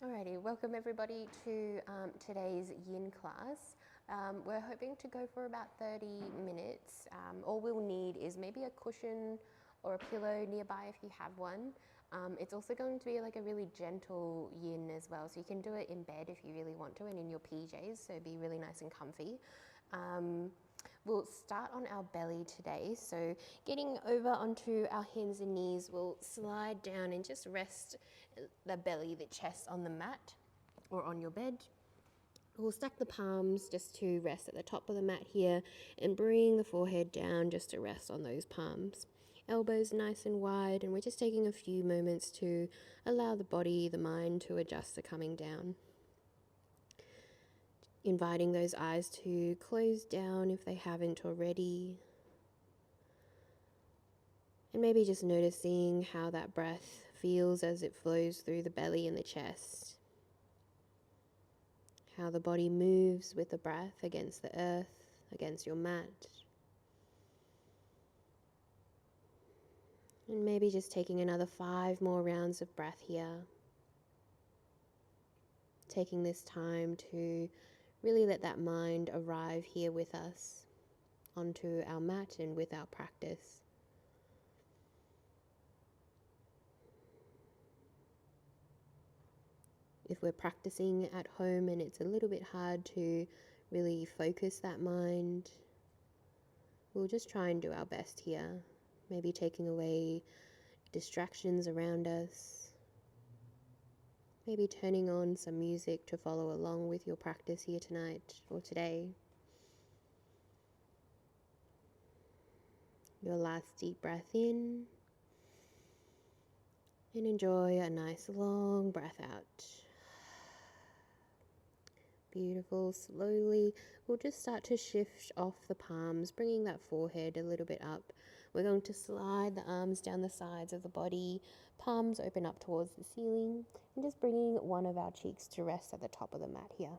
Alrighty, welcome everybody to today's yin class. We're hoping to go for about 30 minutes. All we'll need is maybe a cushion or a pillow nearby if you have one. It's also going to be like a really gentle yin as well, so you can do it in bed if you really want to and in your PJs, so be really nice and comfy. We'll start on our belly today, so getting over onto our hands and knees, we'll slide down and just rest the belly, the chest on the mat or on your bed. We'll stack the palms just to rest at the top of the mat here and bring the forehead down just to rest on those palms. Elbows nice and wide, and we're just taking a few moments to allow the body, the mind to adjust to coming down. Inviting those eyes to close down if they haven't already. And maybe just noticing how that breath feels as it flows through the belly and the chest. How the body moves with the breath against the earth, against your mat. And maybe just taking another 5 more rounds of breath here. Taking this time to really let that mind arrive here with us onto our mat and with our practice. If we're practicing at home and it's a little bit hard to really focus that mind, we'll just try and do our best here. Maybe taking away distractions around us. Maybe turning on some music to follow along with your practice here tonight or today. Your last deep breath in. And enjoy a nice long breath out. Beautiful. Slowly, we'll just start to shift off the palms, bringing that forehead a little bit up. We're going to slide the arms down the sides of the body, palms open up towards the ceiling, and just bringing one of our cheeks to rest at the top of the mat here.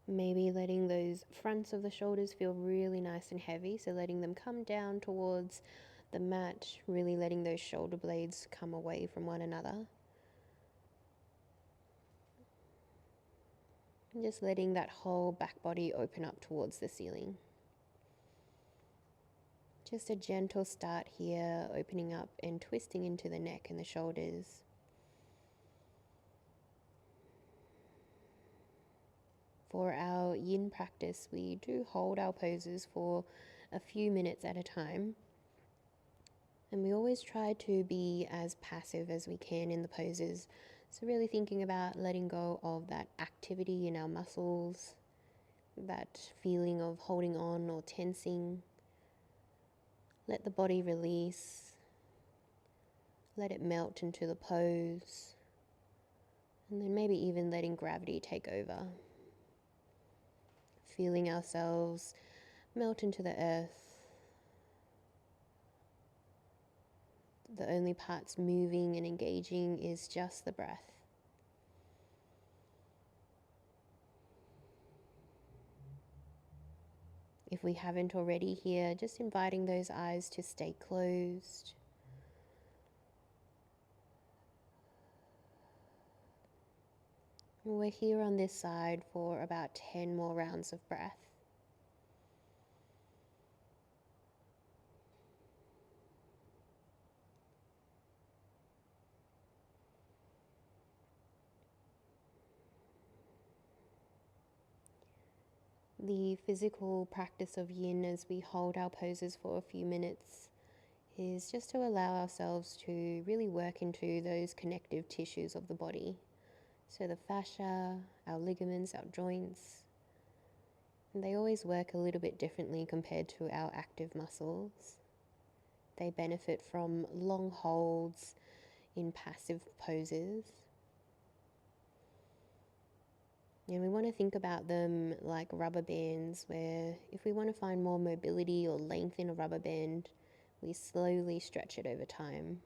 Maybe letting those fronts of the shoulders feel really nice and heavy, so letting them come down towards the mat, really letting those shoulder blades come away from one another. And just letting that whole back body open up towards the ceiling. Just a gentle start here, opening up and twisting into the neck and the shoulders. For our yin practice, we do hold our poses for a few minutes at a time. And we always try to be as passive as we can in the poses. So really thinking about letting go of that activity in our muscles, that feeling of holding on or tensing. Let the body release. Let it melt into the pose. And then maybe even letting gravity take over. Feeling ourselves melt into the earth. The only parts moving and engaging is just the breath. If we haven't already here, just inviting those eyes to stay closed. We're here on this side for about 10 more rounds of breath. The physical practice of yin as we hold our poses for a few minutes is just to allow ourselves to really work into those connective tissues of the body. So the fascia, our ligaments, our joints, and they always work a little bit differently compared to our active muscles. They benefit from long holds in passive poses. And we want to think about them like rubber bands, where if we want to find more mobility or length in a rubber band, we slowly stretch it over time.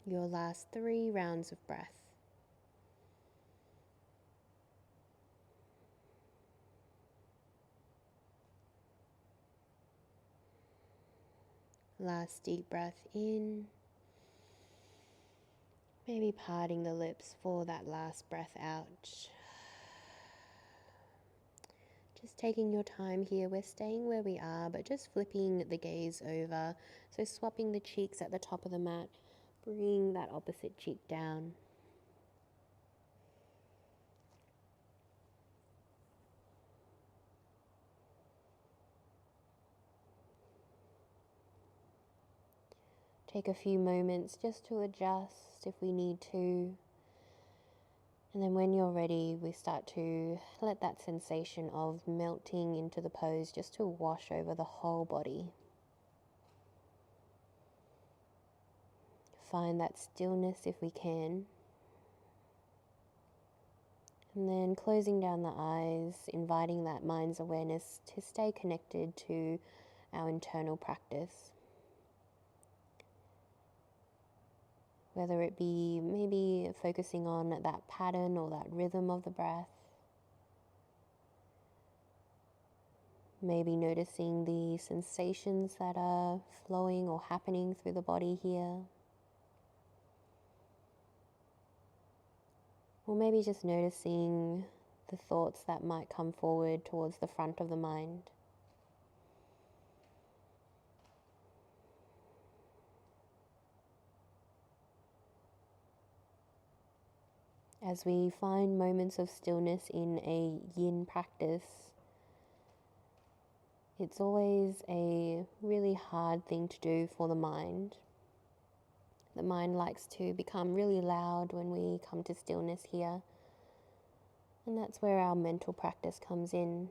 Your last 3 rounds of breath. Last deep breath in. Maybe parting the lips for that last breath out. Just taking your time here. We're staying where we are, but just flipping the gaze over. So swapping the cheeks at the top of the mat. Bring that opposite cheek down. Take a few moments just to adjust if we need to. And then when you're ready, we start to let that sensation of melting into the pose just to wash over the whole body. Find that stillness if we can. And then closing down the eyes, inviting that mind's awareness to stay connected to our internal practice. Whether it be maybe focusing on that pattern or that rhythm of the breath. Maybe noticing the sensations that are flowing or happening through the body here. Or maybe just noticing the thoughts that might come forward towards the front of the mind. As we find moments of stillness in a yin practice, it's always a really hard thing to do for the mind. The mind likes to become really loud when we come to stillness here. And that's where our mental practice comes in.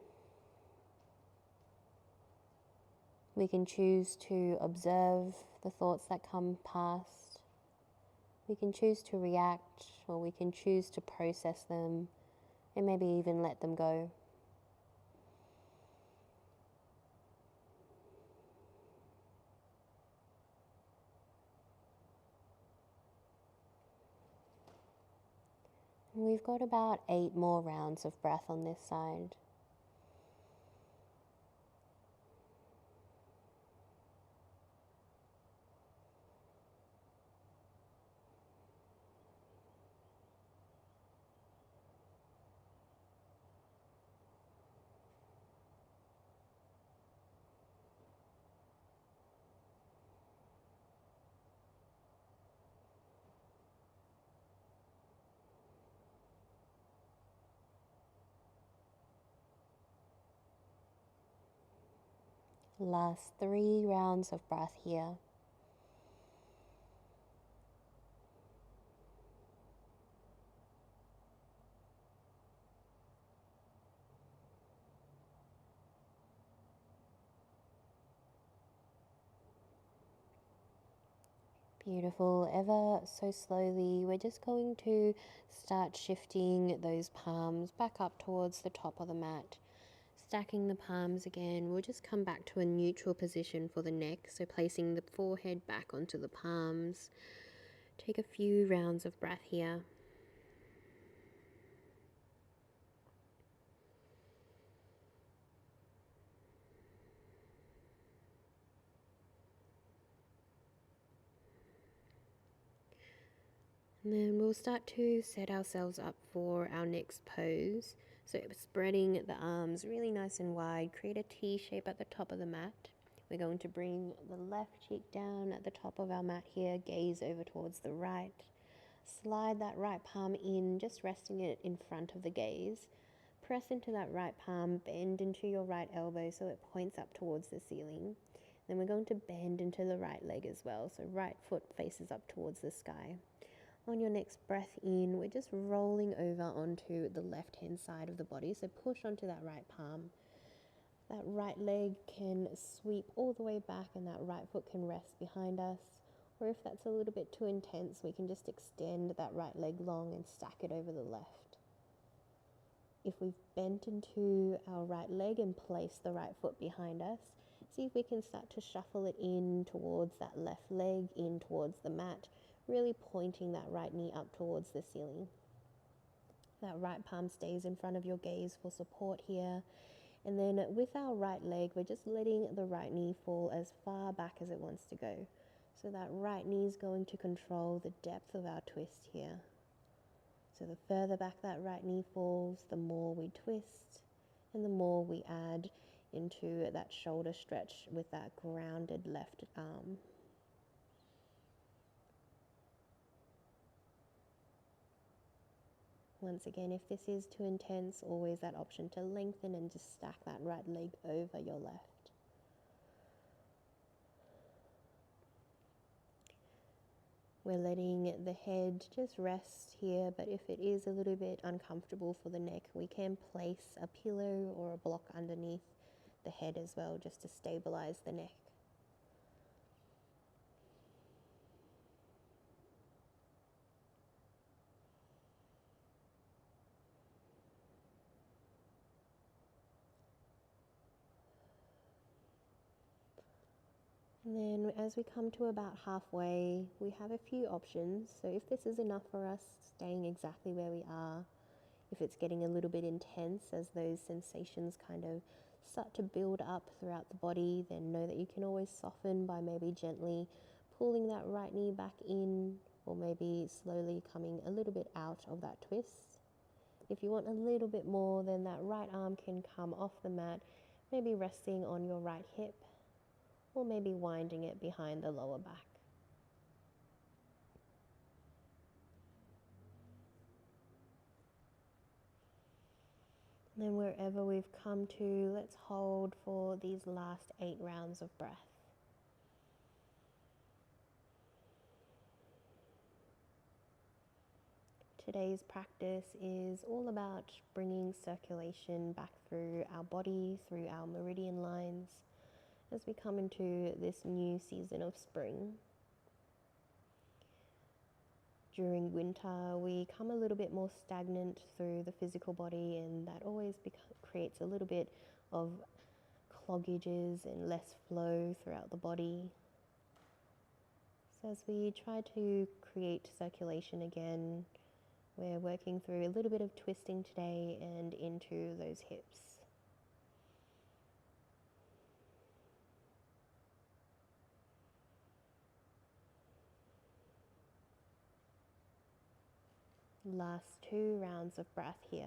We can choose to observe the thoughts that come past. We can choose to react, or we can choose to process them and maybe even let them go. We've got about 8 more rounds of breath on this side. Last 3 rounds of breath here. Beautiful. Ever so slowly, we're just going to start shifting those palms back up towards the top of the mat. Stacking the palms again, we'll just come back to a neutral position for the neck. So placing the forehead back onto the palms. Take a few rounds of breath here. And then we'll start to set ourselves up for our next pose. So spreading the arms really nice and wide, create a T shape at the top of the mat. We're going to bring the left cheek down at the top of our mat here, gaze over towards the right. Slide that right palm in, just resting it in front of the gaze. Press into that right palm, bend into your right elbow so it points up towards the ceiling. Then we're going to bend into the right leg as well, so right foot faces up towards the sky. On your next breath in, we're just rolling over onto the left-hand side of the body. So push onto that right palm. That right leg can sweep all the way back and that right foot can rest behind us. Or if that's a little bit too intense, we can just extend that right leg long and stack it over the left. If we've bent into our right leg and placed the right foot behind us, see if we can start to shuffle it in towards that left leg, in towards the mat, really pointing that right knee up towards the ceiling. That right palm stays in front of your gaze for support here. And then with our right leg, we're just letting the right knee fall as far back as it wants to go. So that right knee is going to control the depth of our twist here. So the further back that right knee falls, the more we twist and the more we add into that shoulder stretch with that grounded left arm. Once again, if this is too intense, always that option to lengthen and just stack that right leg over your left. We're letting the head just rest here, but if it is a little bit uncomfortable for the neck, we can place a pillow or a block underneath the head as well, just to stabilize the neck. And then as we come to about halfway, we have a few options. So if this is enough for us, staying exactly where we are. If it's getting a little bit intense as those sensations kind of start to build up throughout the body, then know that you can always soften by maybe gently pulling that right knee back in, or maybe slowly coming a little bit out of that twist. If you want a little bit more, then that right arm can come off the mat, maybe resting on your right hip, or maybe winding it behind the lower back. And then wherever we've come to, let's hold for these last 8 rounds of breath. Today's practice is all about bringing circulation back through our body, through our meridian lines, as we come into this new season of spring. During winter, we come a little bit more stagnant through the physical body, and that always creates a little bit of cloggages and less flow throughout the body. So as we try to create circulation again, we're working through a little bit of twisting today and into those hips. Last 2 rounds of breath here.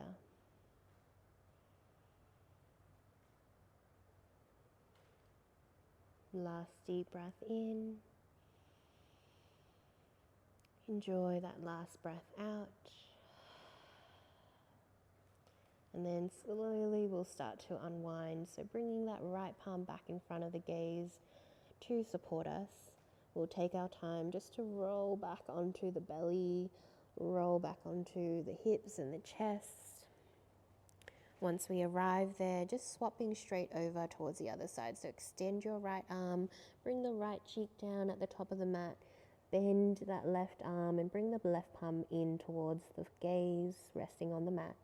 Last deep breath in. Enjoy that last breath out. And then slowly we'll start to unwind. So bringing that right palm back in front of the gaze to support us. We'll take our time just to roll back onto the belly, roll back onto the hips and the chest. Once we arrive there, just swapping straight over towards the other side. So extend your right arm, bring the right cheek down at the top of the mat, bend that left arm and bring the left palm in towards the gaze, resting on the mat.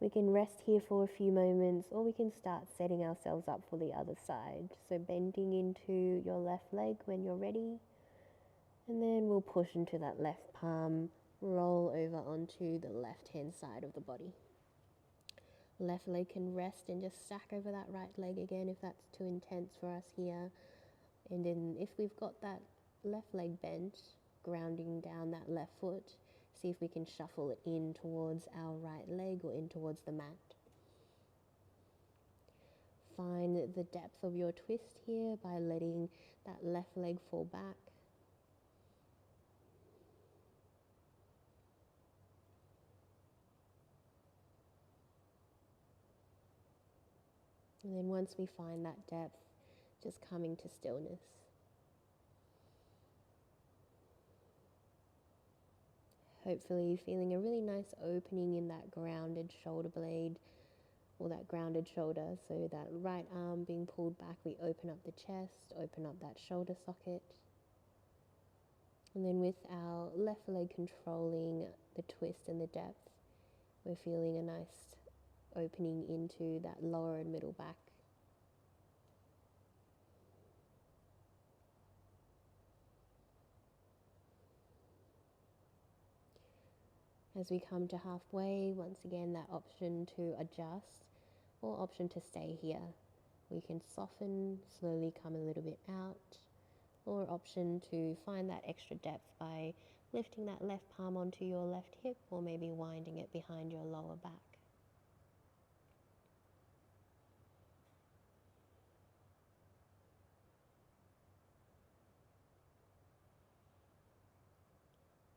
We can rest here for a few moments, or we can start setting ourselves up for the other side. So bending into your left leg when you're ready. And then we'll push into that left palm, roll over onto the left-hand side of the body. Left leg can rest and just stack over that right leg again if that's too intense for us here. And then if we've got that left leg bent, grounding down that left foot, see if we can shuffle it in towards our right leg or in towards the mat. Find the depth of your twist here by letting that left leg fall back. And then once we find that depth, just coming to stillness. Hopefully feeling a really nice opening in that grounded shoulder blade or that grounded shoulder. So that right arm being pulled back, we open up the chest, open up that shoulder socket. And then with our left leg controlling the twist and the depth, we're feeling a nice opening into that lower and middle back. As we come to halfway, once again that option to adjust or option to stay here. We can soften, slowly come a little bit out, or option to find that extra depth by lifting that left palm onto your left hip, or maybe winding it behind your lower back.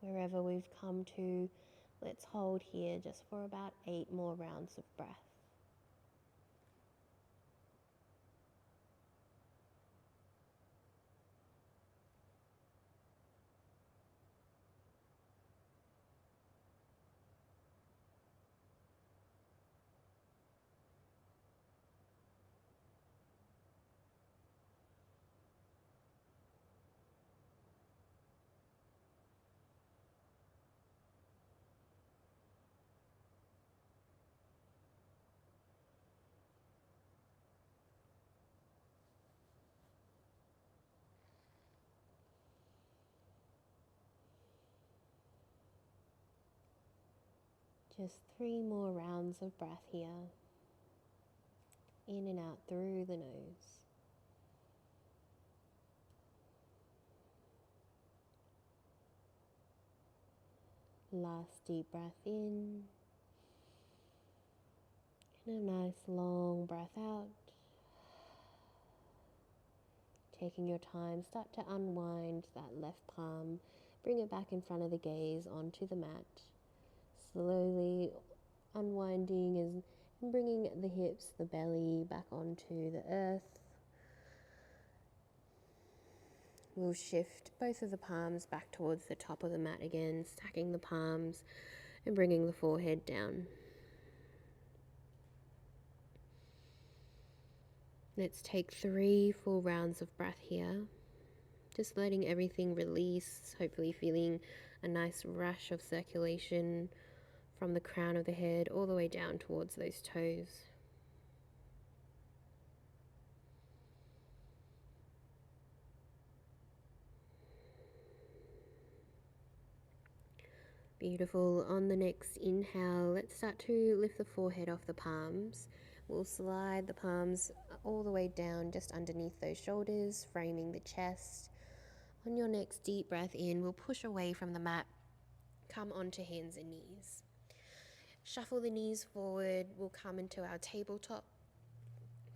Wherever we've come to, let's hold here just for about 8 more rounds of breath. Just 3 more rounds of breath here. In and out through the nose. Last deep breath in. And a nice long breath out. Taking your time, start to unwind that left palm. Bring it back in front of the gaze onto the mat. Slowly unwinding and bringing the hips, the belly back onto the earth. We'll shift both of the palms back towards the top of the mat again, stacking the palms and bringing the forehead down. Let's take 3 full rounds of breath here. Just letting everything release, hopefully feeling a nice rush of circulation from the crown of the head all the way down towards those toes. Beautiful. On the next inhale, let's start to lift the forehead off the palms. We'll slide the palms all the way down just underneath those shoulders, framing the chest. On your next deep breath in, we'll push away from the mat, come onto hands and knees. Shuffle the knees forward, we'll come into our tabletop.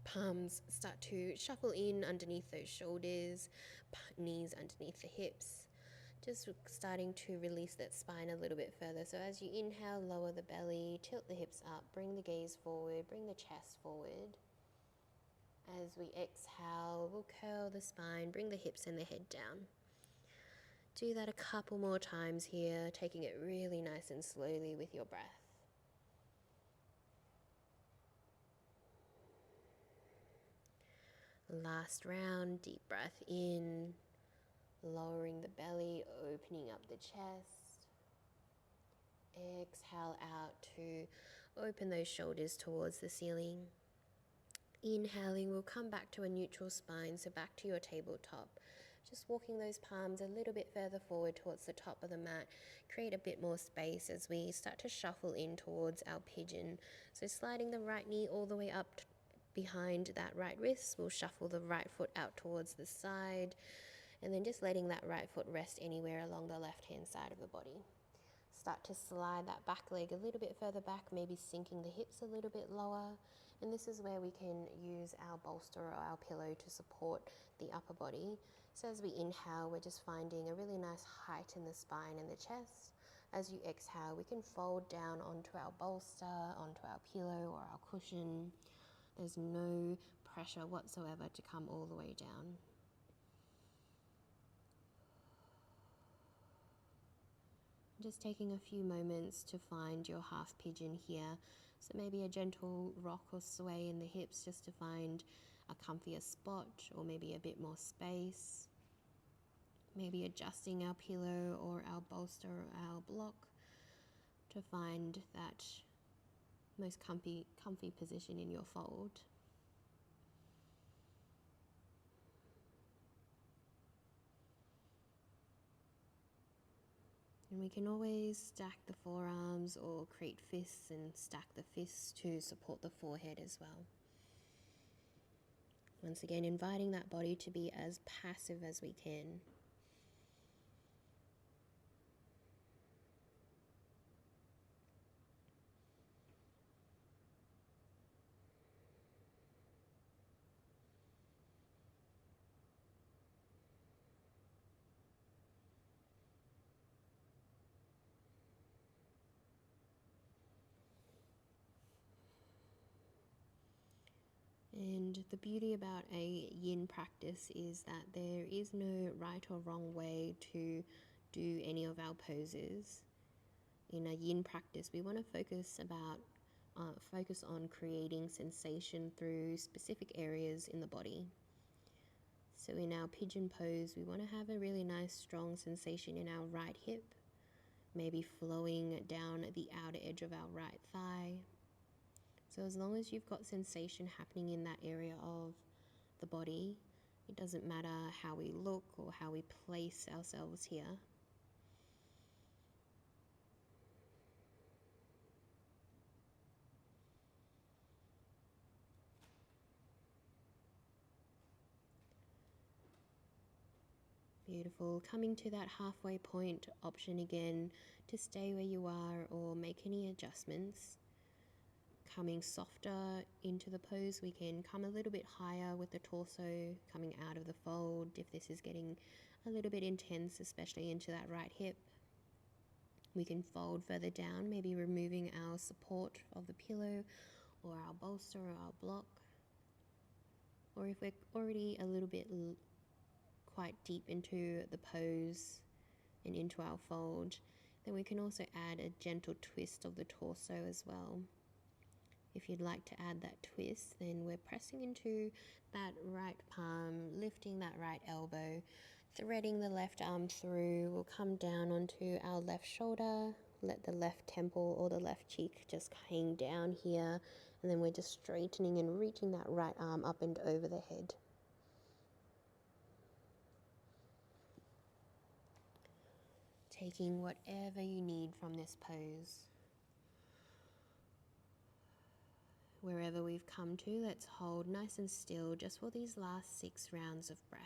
Palms start to shuffle in underneath those shoulders, knees underneath the hips. Just starting to release that spine a little bit further. So as you inhale, lower the belly, tilt the hips up, bring the gaze forward, bring the chest forward. As we exhale, we'll curl the spine, bring the hips and the head down. Do that a couple more times here, taking it really nice and slowly with your breath. Last round, deep breath in, lowering the belly, opening up the chest. Exhale out to open those shoulders towards the ceiling. Inhaling, we'll come back to a neutral spine, so back to your tabletop. Just walking those palms a little bit further forward towards the top of the mat. Create a bit more space as we start to shuffle in towards our pigeon. So sliding the right knee all the way up behind that right wrist. We'll shuffle the right foot out towards the side. And then just letting that right foot rest anywhere along the left-hand side of the body. Start to slide that back leg a little bit further back, maybe sinking the hips a little bit lower. And this is where we can use our bolster or our pillow to support the upper body. So as we inhale, we're just finding a really nice height in the spine and the chest. As you exhale, we can fold down onto our bolster, onto our pillow or our cushion. There's no pressure whatsoever to come all the way down. Just taking a few moments to find your half pigeon here. So maybe a gentle rock or sway in the hips just to find a comfier spot or maybe a bit more space. Maybe adjusting our pillow or our bolster or our block to find that most comfy position in your fold. And we can always stack the forearms or create fists and stack the fists to support the forehead as well. Once again, inviting that body to be as passive as we can. And the beauty about a yin practice is that there is no right or wrong way to do any of our poses. In a yin practice, we want to focus on creating sensation through specific areas in the body. So in our pigeon pose, we want to have a really nice strong sensation in our right hip, maybe flowing down the outer edge of our right thigh. So as long as you've got sensation happening in that area of the body, it doesn't matter how we look or how we place ourselves here. Beautiful. Coming to that halfway point option again to stay where you are or make any adjustments. Coming softer into the pose, we can come a little bit higher with the torso coming out of the fold if this is getting a little bit intense, especially into that right hip. We can fold further down, maybe removing our support of the pillow or our bolster or our block. Or if we're already a little bit quite deep into the pose and into our fold, then we can also add a gentle twist of the torso as well. If you'd like to add that twist, then we're pressing into that right palm, lifting that right elbow, threading the left arm through. We'll come down onto our left shoulder, let the left temple or the left cheek just hang down here, and then we're just straightening and reaching that right arm up and over the head. Taking whatever you need from this pose. Wherever we've come to, let's hold nice and still just for these last 6 rounds of breath.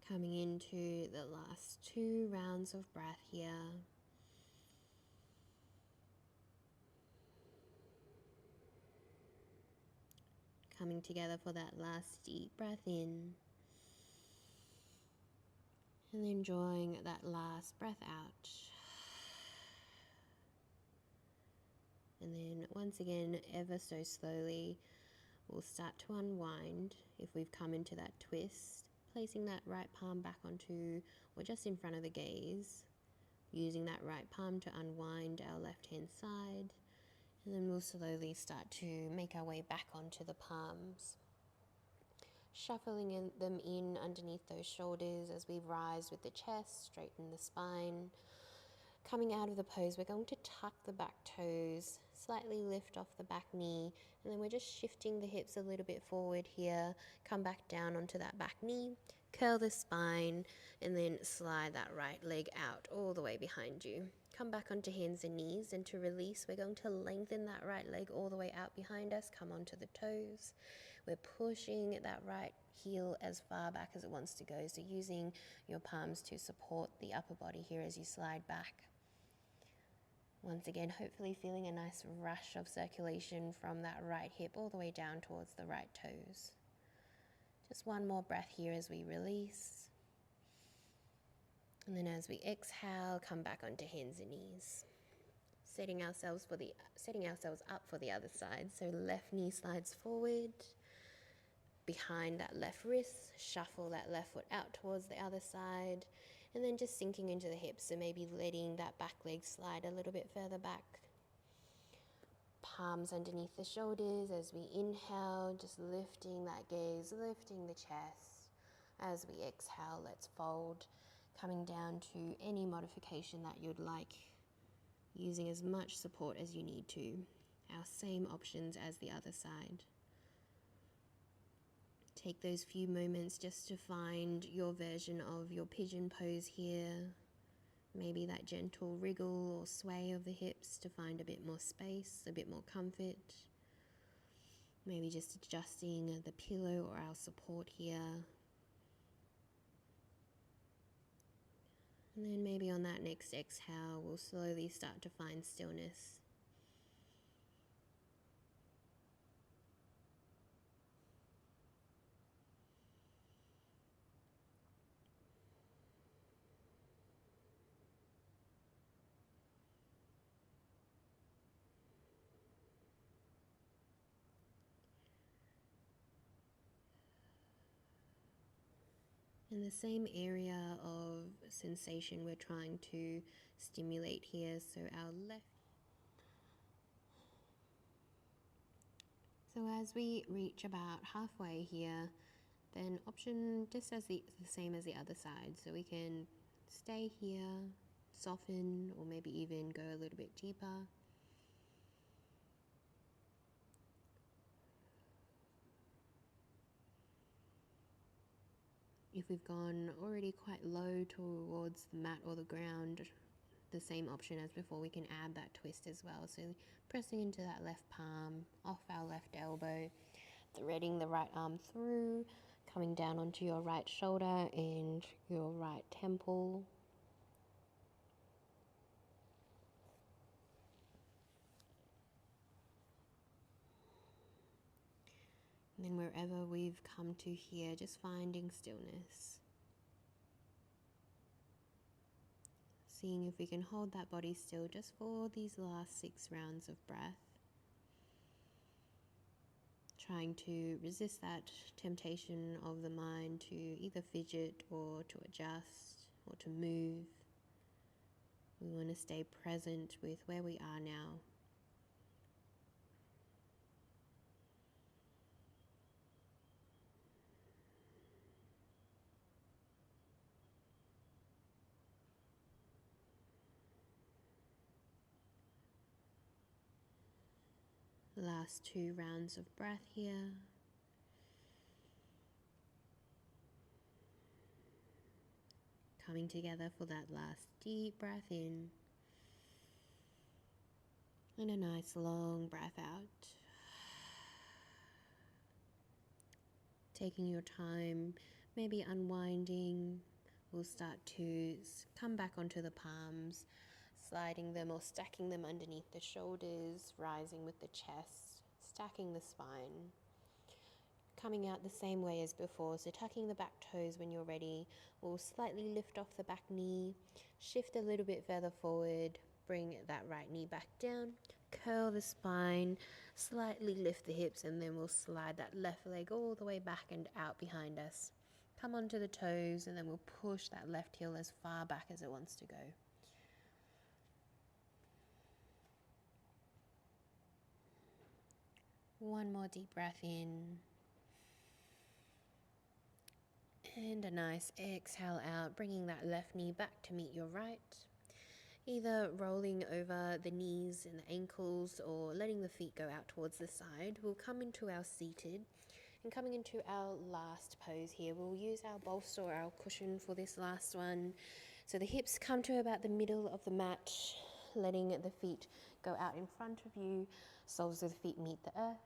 Coming into the last 2 rounds of breath here. Coming together for that last deep breath in. And enjoying that last breath out. And then once again, ever so slowly, we'll start to unwind if we've come into that twist. Placing that right palm back onto or just in front of the gaze, using that right palm to unwind our left hand side, and then we'll slowly start to make our way back onto the palms, shuffling them in underneath those shoulders as we rise with the chest, straighten the spine. Coming out of the pose, we're going to tuck the back toes, slightly lift off the back knee, and then we're just shifting the hips a little bit forward here. Come back down onto that back knee, curl the spine, and then slide that right leg out all the way behind you. Come back onto hands and knees, and to release, we're going to lengthen that right leg all the way out behind us. Come onto the toes. We're pushing that right heel as far back as it wants to go, so using your palms to support the upper body here as you slide back. Once again, hopefully feeling a nice rush of circulation from that right hip all the way down towards the right toes. Just one more breath here as we release. And then as we exhale, come back onto hands and knees. Setting ourselves up for the other side. So left knee slides forward, behind that left wrist, shuffle that left foot out towards the other side, And then just sinking into the hips, so maybe letting that back leg slide a little bit further back. Palms underneath the shoulders as we inhale, just lifting that gaze, lifting the chest. As we exhale, let's fold, coming down to any modification that you'd like, using as much support as you need to. Our same options as the other side. Take those few moments just to find your version of your pigeon pose here. Maybe that gentle wriggle or sway of the hips to find a bit more space, a bit more comfort. Maybe just adjusting the pillow or our support here. And then maybe on that next exhale, we'll slowly start to find stillness. In the same area of sensation we're trying to stimulate here, so our left. So as we reach about halfway here, then option just as the same as the other side. So we can stay here, soften, or maybe even go a little bit deeper. If we've gone already quite low towards the mat or the ground, the same option as before, we can add that twist as well. So pressing into that left palm, off our left elbow, threading the right arm through, coming down onto your right shoulder and your right temple. And then wherever we've come to here, just finding stillness. Seeing if we can hold that body still just for these last 6 rounds of breath. Trying to resist that temptation of the mind to either fidget or to adjust or to move. We want to stay present with where we are now. Last 2 rounds of breath here. Coming together for that last deep breath in. And a nice long breath out. Taking your time, maybe unwinding. We'll start to come back onto the palms, sliding them or stacking them underneath the shoulders, rising with the chest, stacking the spine. Coming out the same way as before, so tucking the back toes when you're ready. We'll slightly lift off the back knee, shift a little bit further forward, bring that right knee back down, curl the spine, slightly lift the hips, and then we'll slide that left leg all the way back and out behind us. Come onto the toes, and then we'll push that left heel as far back as it wants to go. One more deep breath in. And a nice exhale out, bringing that left knee back to meet your right. Either rolling over the knees and the ankles or letting the feet go out towards the side. We'll come into our seated, and coming into our last pose here, we'll use our bolster or our cushion for this last one. So the hips come to about the middle of the mat, letting the feet go out in front of you, soles of the feet meet the earth.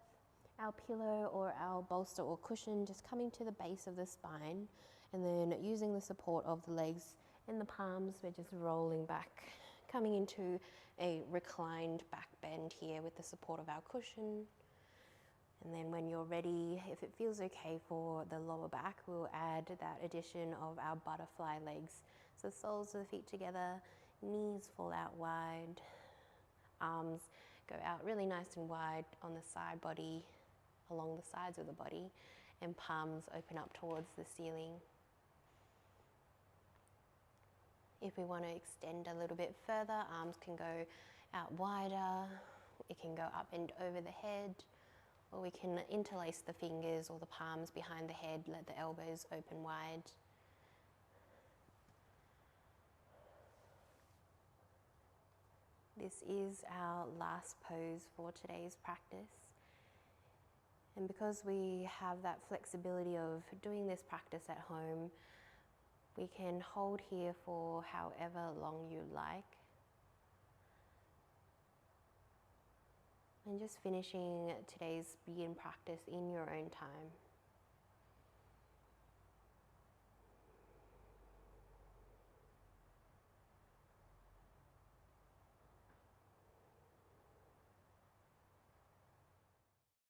Our pillow or our bolster or cushion just coming to the base of the spine, and then using the support of the legs and the palms, we're just rolling back, coming into a reclined back bend here with the support of our cushion. And then when you're ready, if it feels okay for the lower back, we'll add that addition of our butterfly legs. So soles of the feet together, knees fall out wide, arms go out really nice and wide on the side body, along the sides of the body, and palms open up towards the ceiling. If we want to extend a little bit further, arms can go out wider, it can go up and over the head, or we can interlace the fingers or the palms behind the head, let the elbows open wide. This is our last pose for today's practice. And because we have that flexibility of doing this practice at home, we can hold here for however long you like. And just finishing today's begin practice in your own time.